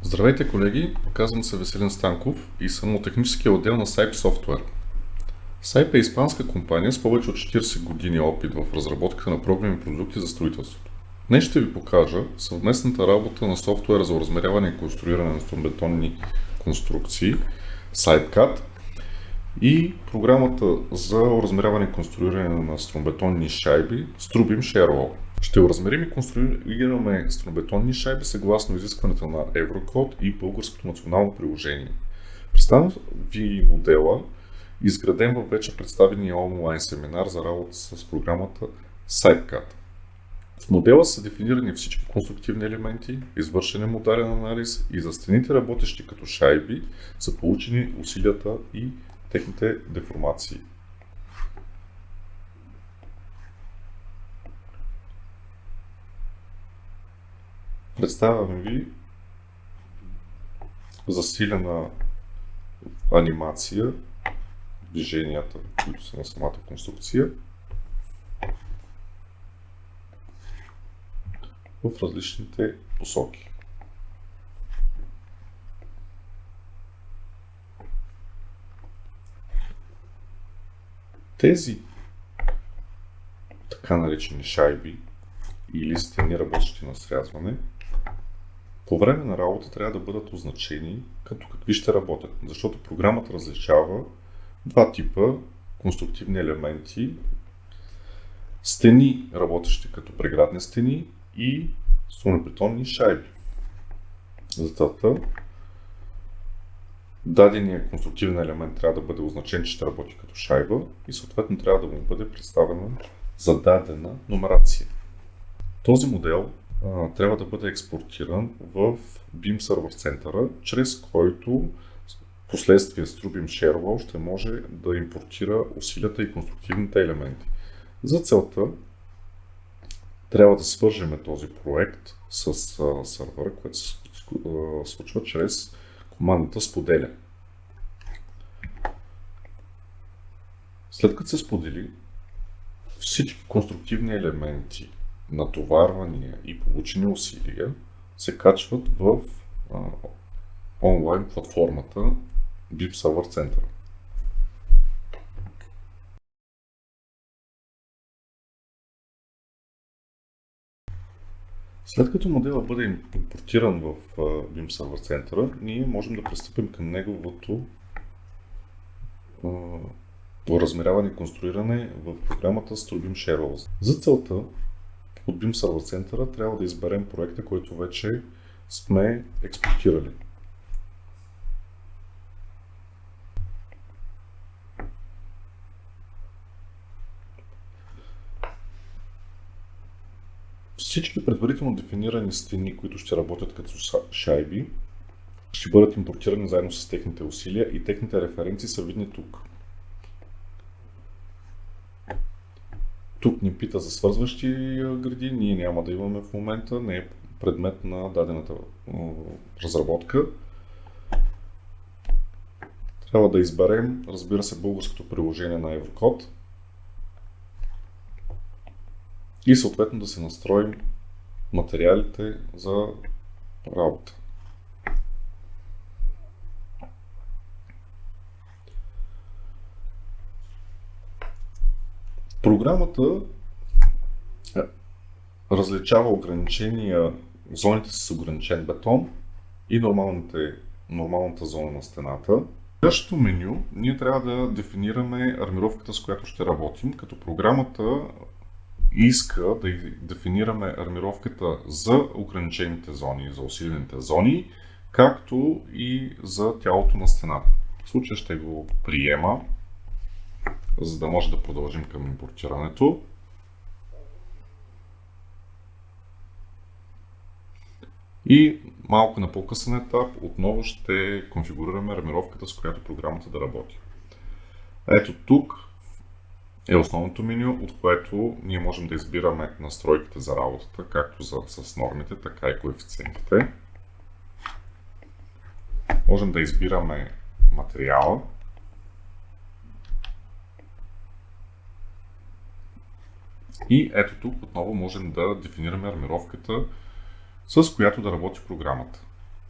Здравейте, колеги! Казвам се Веселин Станков и съм от техническия отдел на Saip Software. Saip е испанска компания с повече от 40 години опит в разработката на програмни продукти за строителството. Днес ще ви покажа съвместната работа на софтуера за оразмеряване и конструиране на стомбетонни конструкции SiteCAD и програмата за оразмеряване и конструиране на стомбетонни шайби Strubim ShareWall. Ще оразмерим и конструираме стомбетонни шайби съгласно изискването на Еврокод и българското национално приложение. Представям ви модела, изграден в вече представения онлайн семинар за работа с програмата SiteCAD. В модела са дефинирани всички конструктивни елементи, извършен е модален анализ и за стените, работещи като шайби, са получени усилията и техните деформации. Представям ви засилена анимация, движенията, които са на самата конструкция, в различните посоки. Тези така наречени шайби или стени, работещи на срязване, по време на работа трябва да бъдат означени като какви ще работят, защото програмата различава два типа конструктивни елементи: стени, работещи като преградни стени, и стомбетонни шайби. За целта даденият конструктивен елемент трябва да бъде означен, че ще работи като шайба и съответно трябва да му бъде представена зададена номерация. Този модел трябва да бъде експортиран в BIM Server Center, чрез който последствие Strubim ShareWall ще може да импортира усилията и конструктивните елементи. За целта трябва да свържем този проект с сървъра, което се случва чрез командата споделя. След като се сподели, всички конструктивни елементи, натоварвания и получени усилия се качват в онлайн платформата BIM Server Center. След като моделът бъде импортиран в BIM Server Center, ние можем да пристъпим към неговото размеряване и конструиране в програмата Strubim ShareWall. За целта от BIM Server Center трябва да изберем проекта, който вече сме експортирали. Всички предварително дефинирани стени, които ще работят като шайби, ще бъдат импортирани заедно с техните усилия и техните референции са видни тук. Тук ни пита за свързващи гради, ние няма да имаме в момента, не е предмет на дадената разработка. Трябва да изберем, разбира се, българското приложение на Еврокод и съответно да се настроим материалите за работа. Програмата различава ограничения, зоните с ограничен бетон и нормалната зона на стената. В следващото меню ние трябва да дефинираме армировката, с която ще работим, като програмата иска да дефинираме армировката за ограничените зони, за усилените зони, както и за тялото на стената. В случая ще го приема, за да може да продължим към импортирането. И малко на по-късен етап отново ще конфигурираме армировката, с която програмата да работи. Ето тук е основното меню, от което ние можем да избираме настройките за работата, както с нормите, така и коефициентите. Можем да избираме материала. И ето тук отново можем да дефинираме армировката, с която да работи програмата.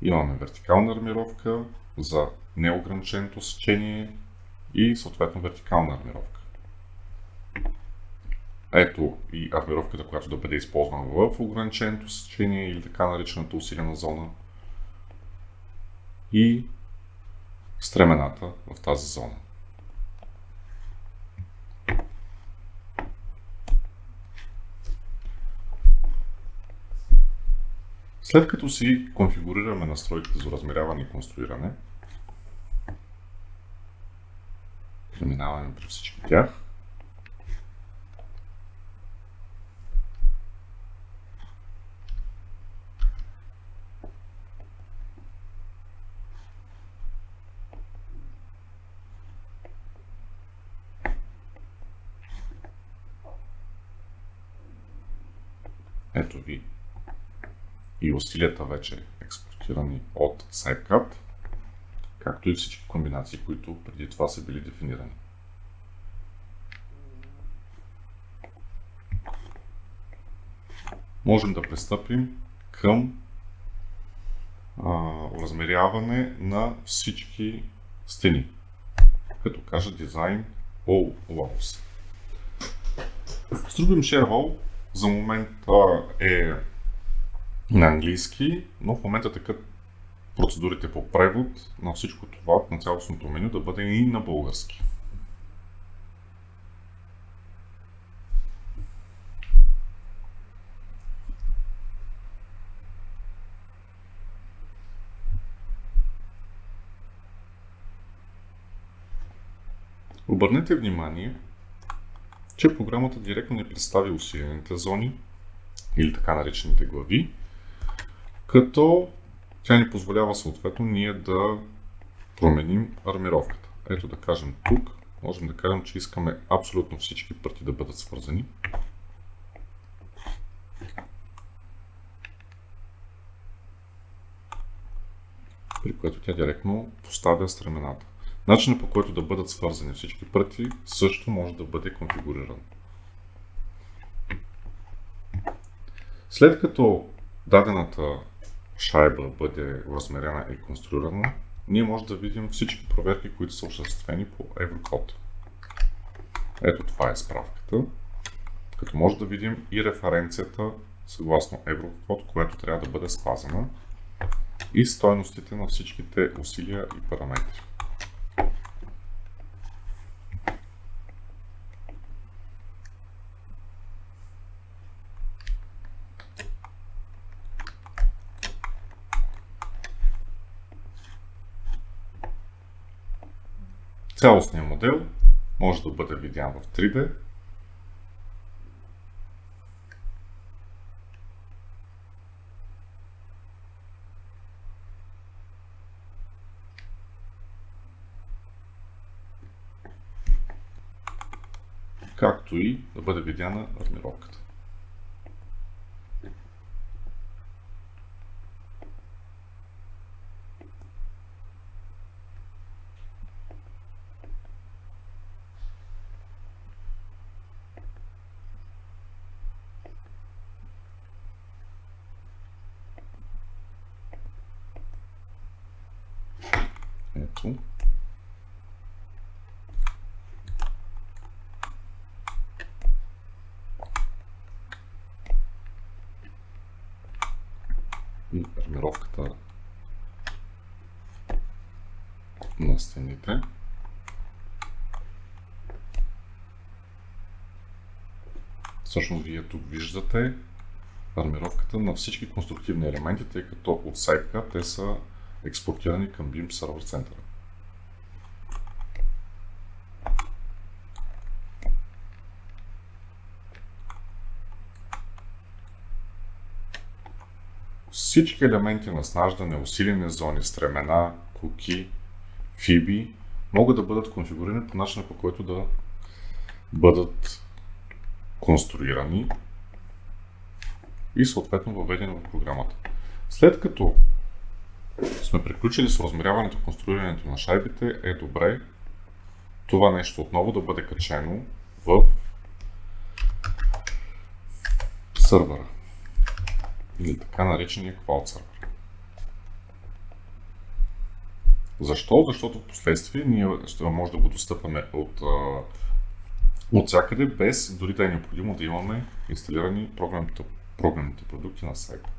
Имаме вертикална армировка за неограниченото сечение и съответно вертикална армировка. Ето и армировката, която да бъде използвана в ограниченото сечение или така наречената усилена зона и стремената в тази зона. След като си конфигурираме настройките за размеряване и конструиране, преминаваме при всички тях. Ето ви и усилията вече експортирани от SipeCAD, както и всички комбинации, които преди това са били дефинирани. Можем да пристъпим към размеряване на всички стени, като кажа Design All Walls. Strubeam Share Wall за момента е на английски, но в момента текат процедурите по превод на всичко това, на цялостното меню да бъде и на български. Обърнете внимание, че програмата директно не представи усилените зони или така наречените глави, като тя ни позволява съответно ние да променим армировката. Ето да кажем тук, можем да кажем, че искаме абсолютно всички пъти да бъдат свързани. При което тя директно поставя стремената. Начинът, по който да бъдат свързани всички пръти също може да бъде конфигуриран. След като дадената шайба бъде размерена и конструирана, ние може да видим всички проверки, които са осъществени по Еврокод. Ето това е справката, като може да видим и референцията съгласно Еврокод, която трябва да бъде спазена, и стойностите на всичките усилия и параметри. Цялостният модел може да бъде видян в 3D. Както и да бъде видяна армировката. Ето. И армировката на стените. Всъщност вие тук виждате армировката на всички конструктивни елементи, тъй като от SipeCAD те са експортирани към BIM Server Center. Всички елементи на снаждане, усилени зони, стремена, куки, фиби могат да бъдат конфигурирани по начина, по който да бъдат конструирани и съответно въведени в програмата. След като сме приключили с размеряването и конструирането на шайбите, е добре това нещо отново да бъде качено в сървъра или така наречения Cloud Server. Защо? Защото в последствие ние ще може да го достъпаме от всякъде, без дори да е необходимо да имаме инсталирани програмните продукти на сайта.